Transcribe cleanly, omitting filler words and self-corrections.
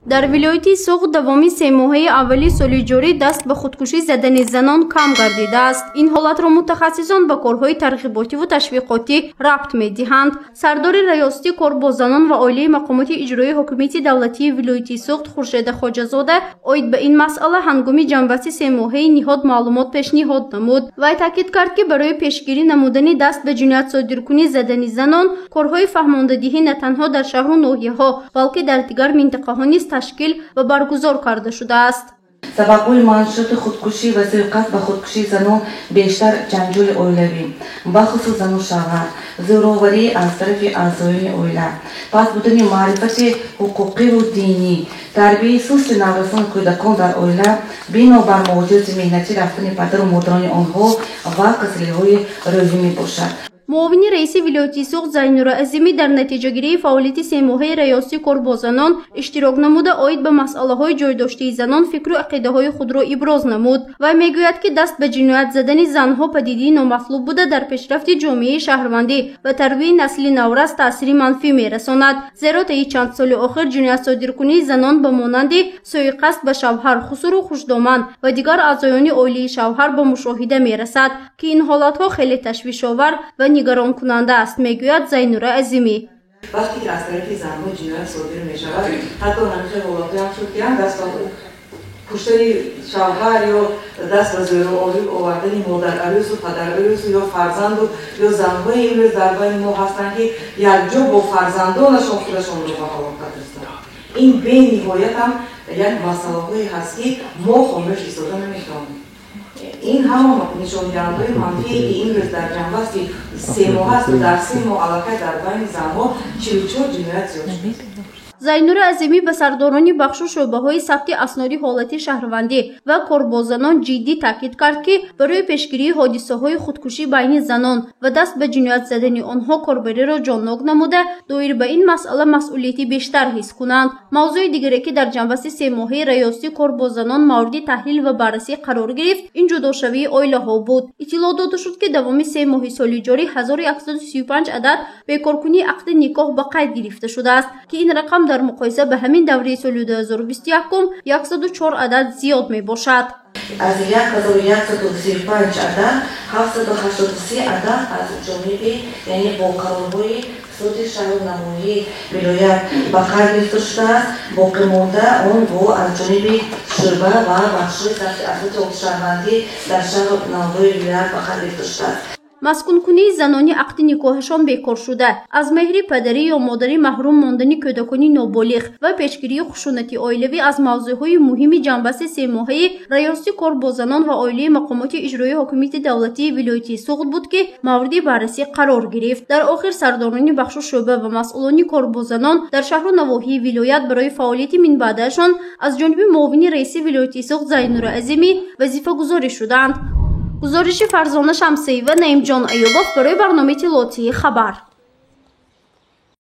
در ولایت سوغد دوامی 3 ماهه اولی سال جاری دست به خودکشی زدن زنان کم گردیده است. این حالت را متخصصان به کارهای ترغیباتی و تشویقاتی ربط می‌دهند. سردار ریاستی کار با زنان و عالی مقامات اجرایی حکومت دولتی ولایت سوغد خورشید خواجه‌زاده اوید به این مسئله هنگام جنبش 3 ماهه نهاد معلومات پیشنهاد نمود و تاکید کرد که برای پیشگیری نمودن دست به جنایت صادرکنی زدن زنان کارهای فهماندهی نه تنها در شهر و ناحیه‌ها بلکه در دیگر منطقه‌ها نیز تشکیل و برگزار کرده شده است. سبب‌های منشأت خودکشی و سرقت به خودکشی زنان بیشتر جنجال اویلوی، بخصوص زن و شوهر، زوراوری از طرف اعضای اویله، پس بودن معرفت حقوقی و دینی، تربیت سوست نوسان کودکان در اویله، بنابر موجود مهنتی رفتن پدر و مادران آنها و قتل‌های روحی میباشد. معاون رئیس ولایت سوغد زینور عظیمی در نتیجه گیری فعالیت 3 ماهه ریاستی کار با زنان اشتراک نموده اوید به مسئله های جایداشته زنان فکر و عقیده های خود را ابراز نمود و میگوید که دست به جنایت زدن زنها پدیده نامطلوب بوده در پیشرفت جامعه شهروندی و تربیت نسل نورست تاثیر منفی میرساند، زیرا طی چند سال آخر جنایت صادرکنی زنان به مانند سوء قصد به شوهر، خسور و خوشدامن و دیگر اعضایان عائله شوهر به مشاهده میرسد که این حالت ها خیلی تشویش‌آور و نگران کننده است، میگوید زینور عظیمی. وقتی که از طرف زنها جنایت صادر می شود، حتی همیشه حالاتی هم شد که هم دست به کشتن شوهر یا دست به زوراوری آوردن مادر عروس و پدر عروس یا فرزند یا زنهای امروز در بین ما هستند که یکجا با فرزندانشان خودشان رو به هلاکت رساندند. این به نهایت هم یک مسئله هست که ما خاموش ایستاده نمی‌توانیم. این هم نشان دهنده منفی که این روز در جنبش 3 ماه است و در 3 ماه علاقه در بین زنها 44 جنایت زیاد شد. زینور عظیمی به سرداران بخش و شعبه‌های ثبت اسناد حالت شهروندی و کار با زنان جدی تاکید کرد که برای پیشگیری حادثه‌های خودکشی بین زنان و دست به جنایت زدن آنها کاربری را جان‌ناک نموده دایر به این مسئله مسئولیتی بیشتر حس کنند. موضوع دیگری که در جنبش 3 ماهه ریاستی کار با زنان مورد تحلیل و بررسی قرار گرفت این جداشوی عائله‌ها بود. اطلاع داده شد که دوام 3 ماه سال جاری 1135 عدد بیکارکنی عقد نکاح به قید گرفته شده است که این رقم در مقایسه به همین دوره سال 2021 104 عدد زیاد می باشد. از 1135 عدد 783 عدد از جانب یعنی با قرارهای سود شهر نمایی ولایت به قید گرفته شده است. باقی مانده آن با از جانب شعبه و بخش‌های اساسات شهروندی در شهر نمایی ولایت به قید گرفته شده است. مسکون کنی زنانی عقد نکاحشان بیکار شده، از مهر پدری یا مادری محروم ماندن کودکان نابالغ و پیشگیری خشونت عائلوی از موضوعهای مهم جنبش 3 ماهه ریاستی کار با زنان و عائله مقامات اجرایی حکومت دولتی ولایت سوغد بود که مورد بررسی قرار گرفت. در آخر سرداران بخش و شعبه و مسئولان کار با زنان در شهر و نواحی ولایت برای فعالیت من بعدشان از جانب معاون رئیس ولایت سوغد زینور عظیمی وظیفه گذاری شدند. گزارش فرزانه شمسی و نعیم جان ایوباف برای برنامه اطلاعاتی خبر.